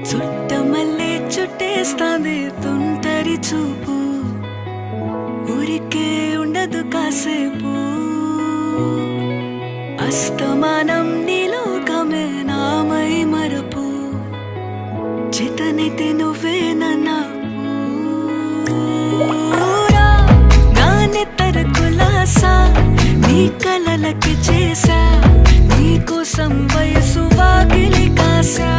చుట్టమల్లే చుట్టేస్తాంది తుంటరి చూపు, ఊరికే ఉండదు కాసేపు. అస్తమానం నీలోకమే నామై మరపు, చేతనైతే నువ్వే నన్నా నా నెత్తర కులాసా, నీ కలలకి చేసా, నీ కోసం వయసు వాకిలి కాసా.